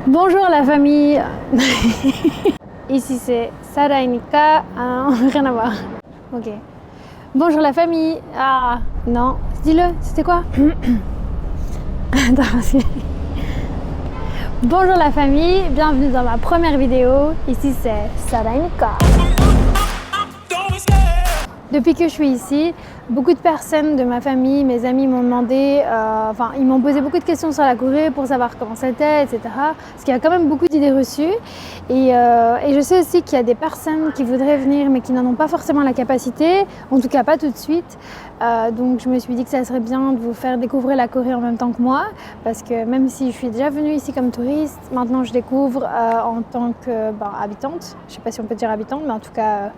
Bonjour la famille. Ici c'est Sarah et Nika. Rien à voir. Ok. Bonjour la famille. Ah non, dis-le, c'était quoi? Attends, bonjour la famille, bienvenue dans ma première vidéo. Ici c'est Sarah et Nika. Depuis que je suis ici, beaucoup de personnes de ma famille, mes amis m'ont demandé, ils m'ont posé beaucoup de questions sur la Corée pour savoir comment c'était, etc. Parce qu'il y a quand même beaucoup d'idées reçues. Et je sais aussi qu'il y a des personnes qui voudraient venir mais qui n'en ont pas forcément la capacité, en tout cas pas tout de suite. Donc je me suis dit que ça serait bien de vous faire découvrir la Corée en même temps que moi, parce que même si je suis déjà venue ici comme touriste, maintenant je découvre en tant que habitante. Je ne sais pas si on peut dire habitante, mais en tout cas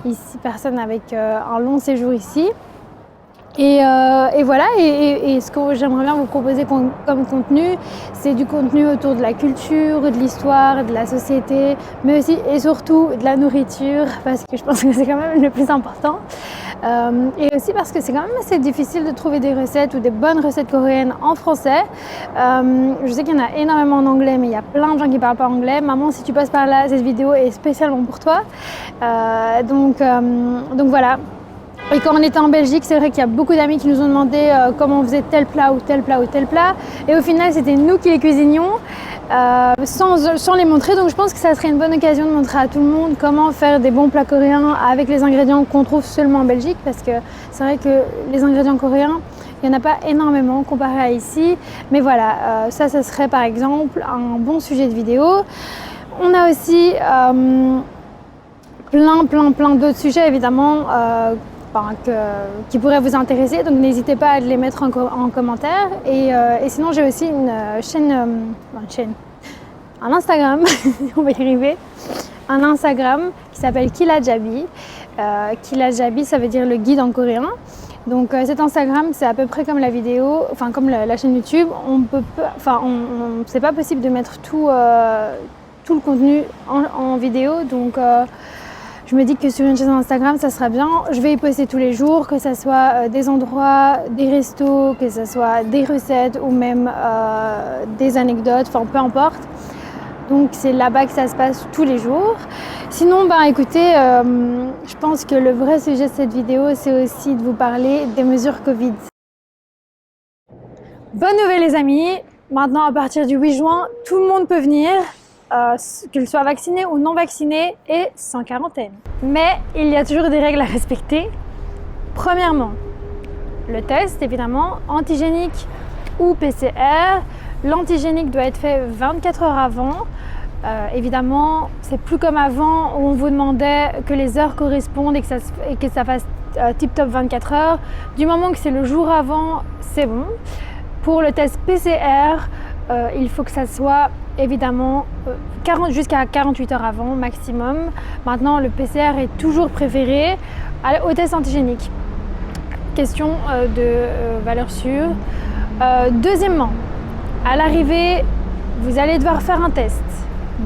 ici personne avec un long séjour ici. Et voilà, et ce que j'aimerais bien vous proposer comme contenu, c'est du contenu autour de la culture, de l'histoire, de la société, mais aussi et surtout de la nourriture, parce que je pense que c'est quand même le plus important. Et aussi parce que c'est quand même assez difficile de trouver des recettes ou des bonnes recettes coréennes en français. Je sais qu'il y en a énormément en anglais, mais il y a plein de gens qui ne parlent pas anglais. Maman, si tu passes par là, cette vidéo est spécialement pour toi. Donc voilà. Et quand on était en Belgique, c'est vrai qu'il y a beaucoup d'amis qui nous ont demandé comment on faisait tel plat ou tel plat ou tel plat. Et au final, c'était nous qui les cuisinions sans les montrer. Donc je pense que ça serait une bonne occasion de montrer à tout le monde comment faire des bons plats coréens avec les ingrédients qu'on trouve seulement en Belgique. Parce que c'est vrai que les ingrédients coréens, il n'y en a pas énormément comparé à ici. Mais voilà, ça serait par exemple un bon sujet de vidéo. On a aussi plein d'autres sujets évidemment qui pourraient vous intéresser, donc n'hésitez pas à les mettre en commentaire. Et sinon j'ai aussi une un Instagram, on va y arriver, un Instagram qui s'appelle Kilajabi. Kilajabi, ça veut dire le guide en coréen. Donc cet Instagram, c'est à peu près comme la vidéo, enfin comme la chaîne YouTube. C'est pas possible de mettre tout le contenu en vidéo, donc je me dis que sur une chaîne Instagram, ça sera bien. Je vais y poster tous les jours, que ce soit des endroits, des restos, que ce soit des recettes ou même des anecdotes, enfin peu importe. Donc c'est là-bas que ça se passe tous les jours. Sinon, écoutez, je pense que le vrai sujet de cette vidéo, c'est aussi de vous parler des mesures Covid. Bonne nouvelle les amis, maintenant à partir du 8 juin, tout le monde peut venir. Qu'il soit vacciné ou non vacciné et sans quarantaine. Mais il y a toujours des règles à respecter. Premièrement, le test évidemment, antigénique ou PCR. L'antigénique doit être fait 24 heures avant. Évidemment, c'est plus comme avant où on vous demandait que les heures correspondent et que ça fasse tip-top 24 heures. Du moment que c'est le jour avant, c'est bon. Pour le test PCR, il faut que ça soit évidemment jusqu'à 48 heures avant maximum. Maintenant, le PCR est toujours préféré au test antigénique. Question de valeur sûre. Deuxièmement, à l'arrivée, vous allez devoir faire un test.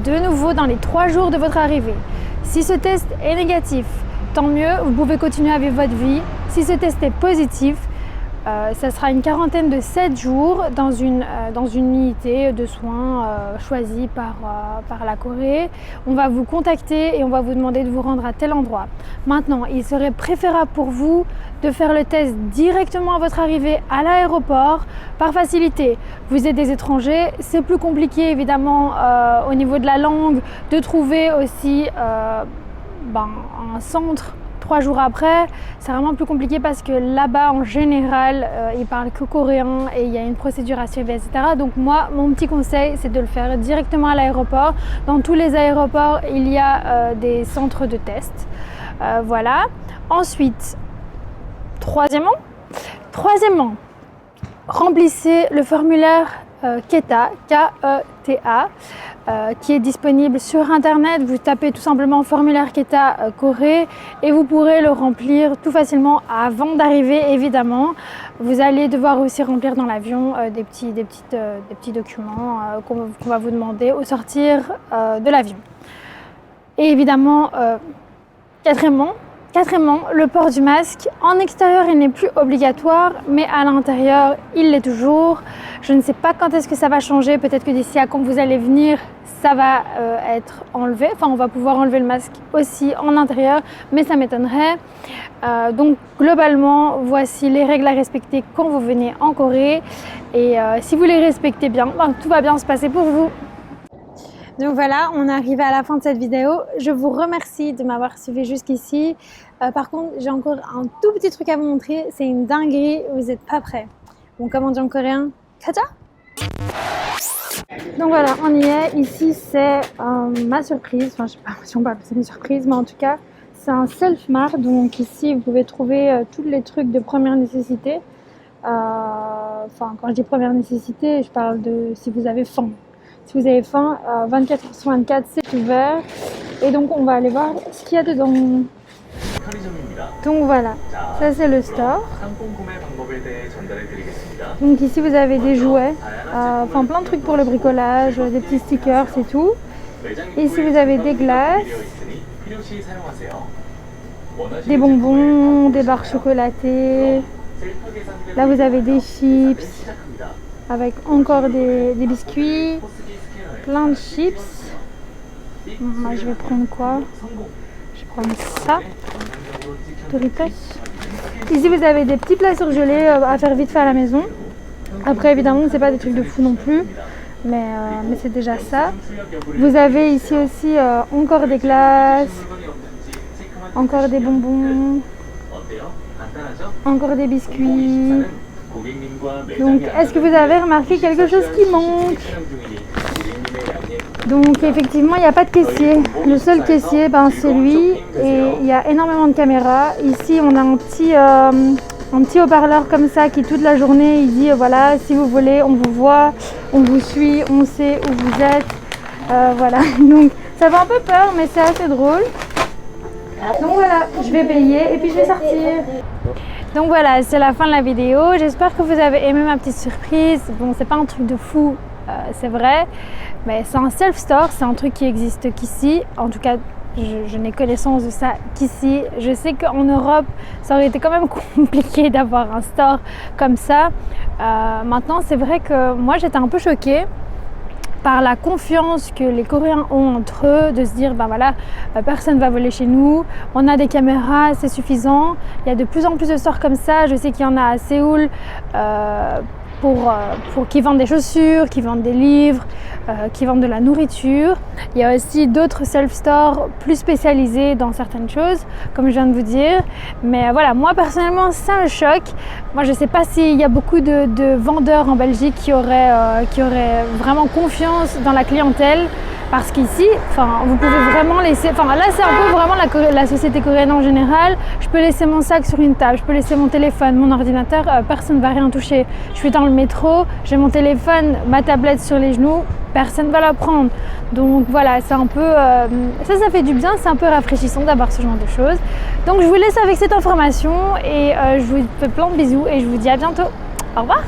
De nouveau dans les 3 jours de votre arrivée. Si ce test est négatif, tant mieux, vous pouvez continuer à vivre votre vie. Si ce test est positif, ça sera une quarantaine de 7 jours dans une unité de soins choisie par la Corée. On va vous contacter et on va vous demander de vous rendre à tel endroit. Maintenant, il serait préférable pour vous de faire le test directement à votre arrivée à l'aéroport par facilité. Vous êtes des étrangers, c'est plus compliqué évidemment au niveau de la langue, de trouver aussi un centre 3 jours après. C'est vraiment plus compliqué parce que là-bas en général ils parlent que coréen et il y a une procédure à suivre, etc. Donc moi, mon petit conseil, c'est de le faire directement à l'aéroport. Dans tous les aéroports, il y a des centres de tests. Voilà. Ensuite, troisièmement, remplissez le formulaire KETA, K-E-T-A, qui est disponible sur internet. Vous tapez tout simplement formulaire KETA Corée et vous pourrez le remplir tout facilement avant d'arriver évidemment. Vous allez devoir aussi remplir dans l'avion des petits documents qu'on va vous demander au sortir de l'avion. Et évidemment, Quatrièmement, le port du masque. En extérieur, il n'est plus obligatoire, mais à l'intérieur, il l'est toujours. Je ne sais pas quand est-ce que ça va changer. Peut-être que d'ici à quand vous allez venir, ça va être enlevé. Enfin, on va pouvoir enlever le masque aussi en intérieur, mais ça m'étonnerait. Donc, globalement, voici les règles à respecter quand vous venez en Corée. Et si vous les respectez bien, ben, tout va bien se passer pour vous. Donc voilà, on est arrivé à la fin de cette vidéo. Je vous remercie de m'avoir suivi jusqu'ici. Par contre, j'ai encore un tout petit truc à vous montrer. C'est une dinguerie, vous n'êtes pas prêts. Bon, comme on dit en coréen, kaja! Donc voilà, on y est. Ici, c'est ma surprise. Enfin, je sais pas si on peut appeler ça une surprise, mais en tout cas, c'est un self-mart. Donc ici, vous pouvez trouver tous les trucs de première nécessité. Enfin, quand je dis première nécessité, je parle de si vous avez faim. Si vous avez faim, 24h/24, c'est ouvert. Et donc, on va aller voir ce qu'il y a dedans. Donc voilà, ça c'est le store. Donc ici, vous avez des jouets, enfin plein de trucs pour le bricolage, des petits stickers, c'est tout. Ici, vous avez des glaces, des bonbons, des barres chocolatées. Là, vous avez des chips avec encore des biscuits. Plein de chips. Moi je vais prendre quoi? Je vais prendre ça. Doritos. Ici vous avez des petits plats surgelés à faire vite fait à la maison. Après évidemment c'est pas des trucs de fou non plus. Mais c'est déjà ça. Vous avez ici aussi encore des glaces. Encore des bonbons. Encore des biscuits. Donc est-ce que vous avez remarqué quelque chose qui manque? Donc effectivement il n'y a pas de caissier, le seul caissier c'est lui et il y a énormément de caméras. Ici on a un petit haut-parleur comme ça qui toute la journée il dit voilà si vous voulez on vous voit, on vous suit, on sait où vous êtes, voilà donc ça fait un peu peur mais c'est assez drôle. Donc voilà, je vais payer et puis je vais sortir. Donc voilà, c'est la fin de la vidéo. J'espère que vous avez aimé ma petite surprise. Bon, c'est pas un truc de fou, c'est vrai, mais c'est un self-store, c'est un truc qui existe qu'ici. En tout cas, je n'ai connaissance de ça qu'ici. Je sais qu'en Europe, ça aurait été quand même compliqué d'avoir un store comme ça. Maintenant, c'est vrai que moi, j'étais un peu choquée par la confiance que les Coréens ont entre eux, de se dire ben voilà, personne ne va voler chez nous, on a des caméras, c'est suffisant. Il y a de plus en plus de stores comme ça, je sais qu'il y en a à Séoul qui vendent des chaussures, qui vendent des livres, qui vendent de la nourriture. Il y a aussi d'autres self-stores plus spécialisés dans certaines choses, comme je viens de vous dire. Mais voilà, moi personnellement, ça me choque. Moi, je ne sais pas s'il y a beaucoup de vendeurs en Belgique qui auraient vraiment confiance dans la clientèle. Parce qu'ici, vous pouvez vraiment laisser... là, c'est un peu vraiment la société coréenne en général. Je peux laisser mon sac sur une table, je peux laisser mon téléphone, mon ordinateur, personne ne va rien toucher. Je suis dans le métro, j'ai mon téléphone, ma tablette sur les genoux, personne ne va la prendre. Donc voilà, c'est un peu... ça fait du bien, c'est un peu rafraîchissant d'avoir ce genre de choses. Donc je vous laisse avec cette information et je vous fais plein de bisous et je vous dis à bientôt. Au revoir!